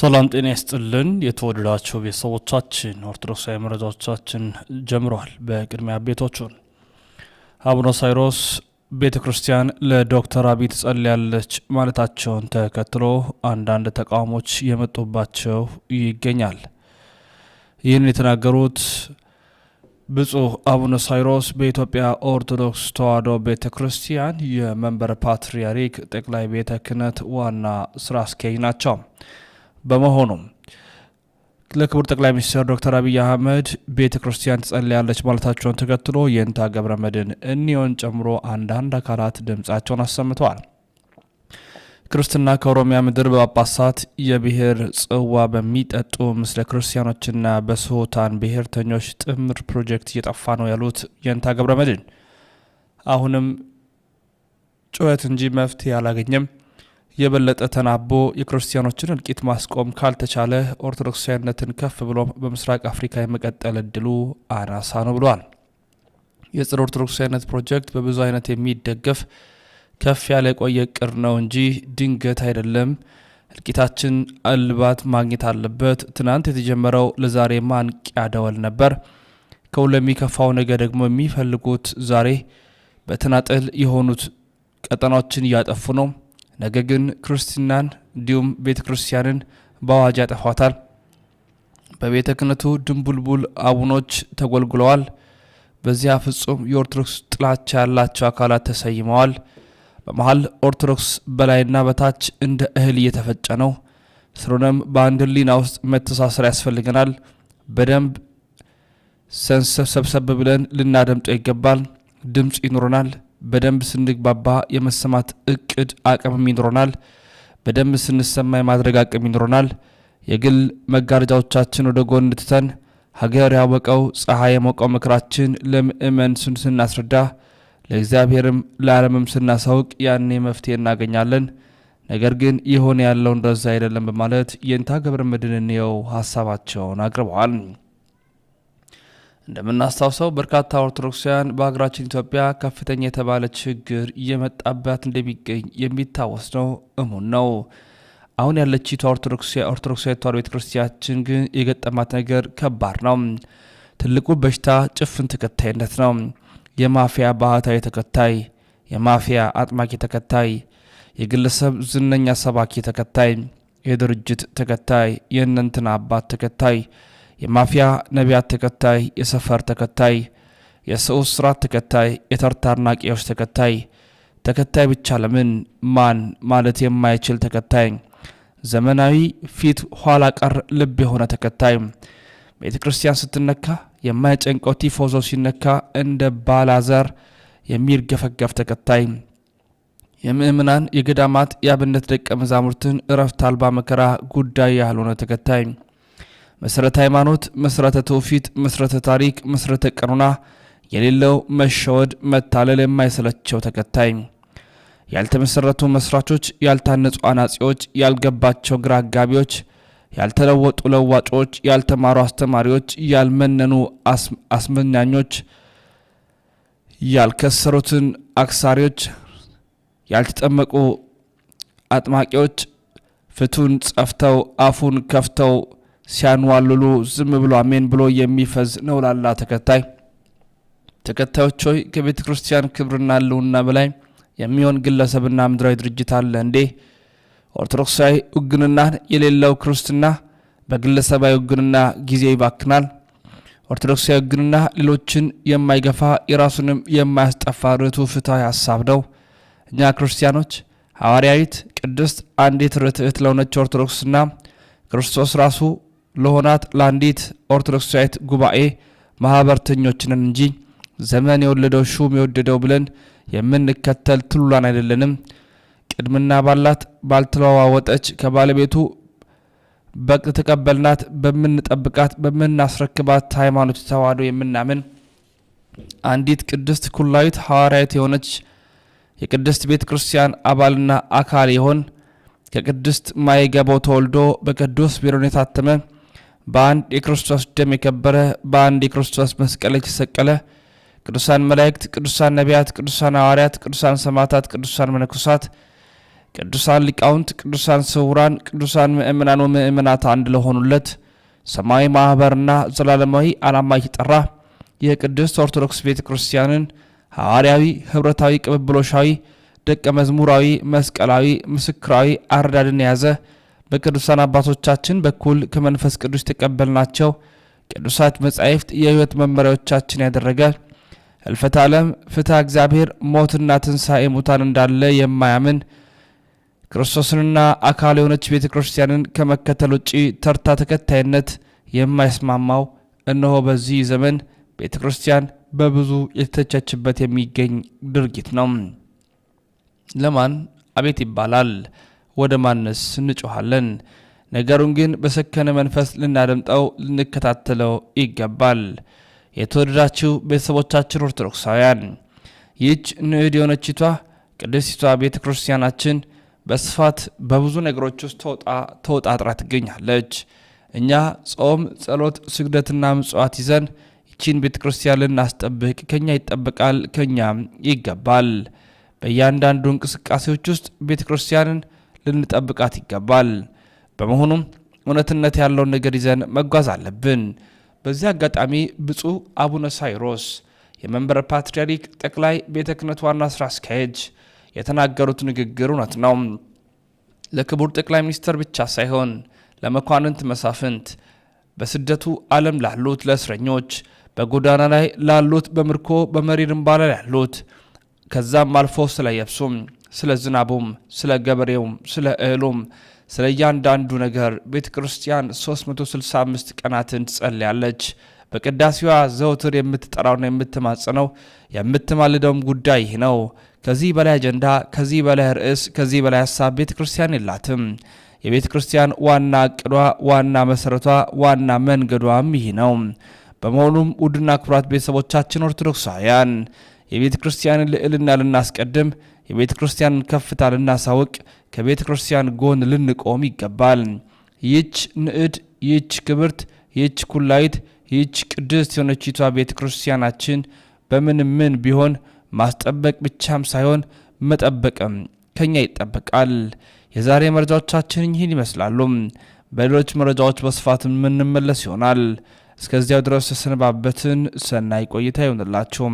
ሰላም ጤና ይስጥልን የተወደዳችሁ ቤተሰቦቻችን ኦርቶዶክሳዊ መረጃዎቻችን ጀምሯል። በቅድሚያ ቤቶቹን አቡነ ሳይሮስ ቤተክርስቲያን ለዶክተር አብይ ትጸልያለች ማለታቸውን ተከትሎ አንዳንድ ተቃውሞች የመጡባቸው ይገኛል። ይህን የተናገሩት ብፁዕ አቡነ ሳይሮስ በኢትዮጵያ ኦርቶዶክስ ተዋሕዶ ቤተክርስቲያን የመንበረ ፓትርያርክ ጠቅላይ ቤተ ክህነት ዋና ስራ አስኪያጅ ናቸው። በመሆኑም ለክቡር ጠቅላይ ሚኒስትር ዶክተር አብይ አህመድ ቤተክርስቲያን ትጸልያለች ማለታቸውን ተከትሎ የእንታ ገብረመድህን እኒዮን ጨምሮ አንዳንድ አካላት ድምጻቸውን አሰምተዋል። ክርስትና ከኦሮሚያ ምድር በጳጳሳት የብሔር ጽዋ በሚጠጡ ምስለ ክርስቲያኖችና በስሁታን ብሔርተኞች ጥምር ፕሮጀክት እየጠፋ ነው ያሉት የእንታ ገብረመድህን አሁንም ጩኸት እንጂ መፍትሄ አላገኘም። የበለጠ ተናቦ የክርስቲያኖችን እልቂት ማስቆም ካልተቻለ ኦርቶዶክሳዊነትን ከፍ ብሎ በምስራቅ አፍሪካ የመቀጠል እድሉ አናሳ ነው ብለዋል። የጸረ ኦርቶዶክሳዊነት ፕሮጀክት በብዙ አይነት የሚደገፍ ከፍ ያለ የቆየ እቅድ ነው እንጂ ድንገት አይደለም። እልቂታችን እልባት ማግኘት አለበት። ትናንት የተጀመረው ለዛሬ ማንቂያ ደወል ነበር። ከሁሉ የሚከፋው ነገር ደግሞ የሚፈልጉት ዛሬ በተናጠል የሆኑት ቀጠናዎችን እያጠፉ ነው። ነገር ግን ክርስትናን እንዲሁም ቤተ ክርስቲያንን በአዋጅ ያጠፋታል። በቤተ ክህነቱ ድንቡልቡል አቡኖች ተጎልጉለዋል። በዚያ ፍጹም የኦርቶዶክስ ጥላቻ ያላቸው አካላት ተሰይመዋል። በመሀል ኦርቶዶክስ በላይና በታች እንደ እህል እየተፈጨ ነው። ስለሆነም በአንድ ሕሊና ውስጥ መተሳሰር ያስፈልገናል። በደንብ ሰብሰብ ብለን ልናደምጠው ይገባል። ድምፅ ይኖረናል። በደንብ ስንግባባ የመሰማት እቅድ አቅም ይኖረናል። በደንብ ስንሰማ የማድረግ አቅም ይኖረናል። የግል መጋረጃዎቻችን ወደ ጎን ትተን ሀገር ያወቀው ፀሐይ የሞቀው ምክራችን ለምእመን ስናስረዳ ለእግዚአብሔርም ለዓለምም ስናሳውቅ ያኔ መፍትሄ እናገኛለን። ነገር ግን የሆነ ያለው እንደዛ አይደለም በማለት የእንታ ገብረመድህን ነው ሀሳባቸውን አቅርበዋል። እንደምናስታውሰው በርካታ ኦርቶዶክሳውያን በሀገራችን ኢትዮጵያ ከፍተኛ የተባለ ችግር እየመጣባት እንደሚገኝ የሚታወስ ነው፣ እሙን ነው። አሁን ያለችው ኦርቶዶክሳዊ ተዋሕዶ ቤተክርስቲያናችን ግን የገጠማት ነገር ከባድ ነው። ትልቁ በሽታ ጭፍን ተከታይነት ነው። የማፊያ ባህታዊ ተከታይ፣ የማፊያ አጥማቂ ተከታይ፣ የግለሰብ ዝነኛ ሰባኪ ተከታይ፣ የድርጅት ተከታይ፣ የእነንትና አባት ተከታይ፣ የማፊያ ነቢያት ተከታይ፣ የሰፈር ተከታይ፣ የስዑስ ስርዓት ተከታይ፣ የተርታ አድናቂዎች ተከታይ ብቻ ለምን ማን ማለት የማይችል ተከታይ፣ ዘመናዊ ፊት ኋላ ቀር ልብ የሆነ ተከታይ፣ ቤተ ክርስቲያን ስትነካ የማይጨንቀው ቲፎዞ ሲነካ እንደ ባላዘር የሚርገፈገፍ ተከታይ፣ የምእምናን የገዳማት የአብነት ደቀ መዛሙርትን እረፍት አልባ መከራ ጉዳይ ያልሆነ ተከታይ፣ መሰረተ ሃይማኖት፣ መሰረተ ትውፊት፣ መሰረተ ታሪክ፣ መሰረተ ቀኖና የሌለው መሸወድ መታለል የማይሰለቸው ተከታይ፣ ያልተመሰረቱ መስራቾች፣ ያልታነጹ አናጺዎች፣ ያልገባቸው ግራ አጋቢዎች፣ ያልተለወጡ ለዋጮች፣ ያልተማሩ አስተማሪዎች፣ ያልመነኑ አስመኛኞች፣ ያልከሰሩትን አክሳሪዎች፣ ያልተጠመቁ አጥማቂዎች፣ ፍቱን ጸፍተው አፉን ከፍተው ሲያንዋልሉ ዝም ብሎ አሜን ብሎ የሚፈዝ ነው ላላ ተከታዮች ሆይ ከቤተ ክርስቲያን ክብርና ልውና በላይ የሚሆን ግለሰብና ምድራዊ ድርጅት አለ እንዴ? ኦርቶዶክሳዊ ውግንና የሌለው ክርስትና በግለሰባዊ ውግንና ጊዜ ይባክናል። ኦርቶዶክሳዊ ውግንና ሌሎችን የማይገፋ የራሱንም የማያስጠፋ ርቱዕ ፍትሐዊ ሀሳብ ነው። እኛ ክርስቲያኖች ሐዋርያዊት ቅድስት አንዲት ርትዕት ለሆነች ኦርቶዶክስና ክርስቶስ ራሱ ለሆናት ለአንዲት ኦርቶዶክሳዊት ጉባኤ ማህበርተኞችንን እንጂ ዘመን የወለደው ሹም የወደደው ብለን የምንከተል ትሉላን አይደለንም። ቅድምና ባላት ባልተለዋወጠች ከባለቤቱ በተቀበልናት በምንጠብቃት በምናስረክባት ሃይማኖት ተዋሕዶ የምናምን አንዲት ቅድስት ኩላዊት ሐዋርያዊት የሆነች የቅድስት ቤተ ክርስቲያን አባልና አካል የሆን ከቅድስት ማይገባው ተወልዶ በቅዱስ ቢሮን የታተመ በአንድ የክርስቶስ ደም የከበረ በአንድ የክርስቶስ መስቀል የተሰቀለ ቅዱሳን መላእክት፣ ቅዱሳን ነቢያት፣ ቅዱሳን ሐዋርያት፣ ቅዱሳን ሰማዕታት፣ ቅዱሳን መነኮሳት ቅዱሳን ሊቃውንት፣ ቅዱሳን ስውራን፣ ቅዱሳን ምእመናን ወምእመናት አንድ ለሆኑለት ሰማያዊ ማህበርና ዘላለማዊ ዓላማ እየጠራ የቅድስት ኦርቶዶክስ ቤተክርስቲያንን ሐዋርያዊ፣ ህብረታዊ፣ ቅብብሎሻዊ፣ ደቀ መዝሙራዊ፣ መስቀላዊ፣ ምስክራዊ አረዳድን የያዘ በቅዱሳን አባቶቻችን በኩል ከመንፈስ ቅዱስ ተቀበልናቸው ቅዱሳት መጻሕፍት የህይወት መመሪያዎቻችን ያደረገ ህልፈተ ዓለም፣ ፍትሐ እግዚአብሔር፣ ሞትና ትንሣኤ ሙታን እንዳለ የማያምን ክርስቶስንና አካል የሆነች ቤተክርስቲያንን ከመከተል ውጪ ተርታ ተከታይነት የማይስማማው እነሆ በዚህ ዘመን ቤተክርስቲያን በብዙ የተተቸችበት የሚገኝ ድርጊት ነው። ለማን አቤት ይባላል? ወደ ማንስ እንጮሃለን? ነገሩን ግን በሰከነ መንፈስ ልናደምጠው ልንከታተለው ይገባል። የተወደዳችሁ ቤተሰቦቻችን ኦርቶዶክሳውያን፣ ይህች ንዕድ የሆነችቷ ቅድስቲቷ ቤተክርስቲያናችን በስፋት በብዙ ነገሮች ውስጥ ተወጣጥራ ትገኛለች። እኛ ጾም፣ ጸሎት፣ ስግደትና ምጽዋት ይዘን ይህችን ቤተክርስቲያን ልናስጠብቅ ከኛ ይጠበቃል፣ ከኛም ይገባል። በእያንዳንዱ እንቅስቃሴዎች ውስጥ ቤተክርስቲያንን ልንጠብቃት ይገባል። በመሆኑም እውነትነት ያለውን ነገር ይዘን መጓዝ አለብን። በዚህ አጋጣሚ ብፁዕ አቡነ ሳይሮስ የመንበረ ፓትርያርክ ጠቅላይ ቤተ ክህነት ዋና ስራ አስኪያጅ የተናገሩት ንግግር እውነት ነው። ለክቡር ጠቅላይ ሚኒስትር ብቻ ሳይሆን ለመኳንንት መሳፍንት፣ በስደቱ ዓለም ላሉት፣ ለእስረኞች፣ በጎዳና ላይ ላሉት፣ በምርኮ በመሪር እምባ ላይ ያሉት፣ ከዛም አልፎ ስለ የብሱም፣ ስለ ዝናቡም፣ ስለ ገበሬውም፣ ስለ እህሉም፣ ስለ እያንዳንዱ ነገር ቤተ ክርስቲያን 365 ቀናትን ትጸልያለች። በቅዳሴዋ ዘውትር የምትጠራውና የምትማጸነው የምትማልደውም ጉዳይ ይህ ነው። ከዚህ በላይ አጀንዳ፣ ከዚህ በላይ ርዕስ፣ ከዚህ በላይ ሀሳብ ቤተ ክርስቲያን የላትም። የቤተ ክርስቲያን ዋና እቅዷ፣ ዋና መሰረቷ፣ ዋና መንገዷም ይህ ነው። በመሆኑም ውድና ክቡራት ቤተሰቦቻችን ኦርቶዶክሳውያን የቤተ ክርስቲያንን ልዕልና ልናስቀድም፣ የቤተ ክርስቲያንን ከፍታ ልናሳውቅ፣ ከቤተ ክርስቲያን ጎን ልንቆም ይገባል። ይህች ንዕድ፣ ይህች ክብርት፣ ይህች ኩላይት፣ ይህች ቅድስት የሆነችቷ ቤተ ክርስቲያናችን በምን ቢሆን ማስጠበቅ ብቻም ሳይሆን መጠበቅም ከኛ ይጠበቃል። የዛሬ መረጃዎቻችን ይህን ይመስላሉ። በሌሎች መረጃዎች በስፋት የምንመለስ ይሆናል። እስከዚያው ድረስ ተሰነባበትን። ሰናይ ቆይታ ይሆንላችሁ።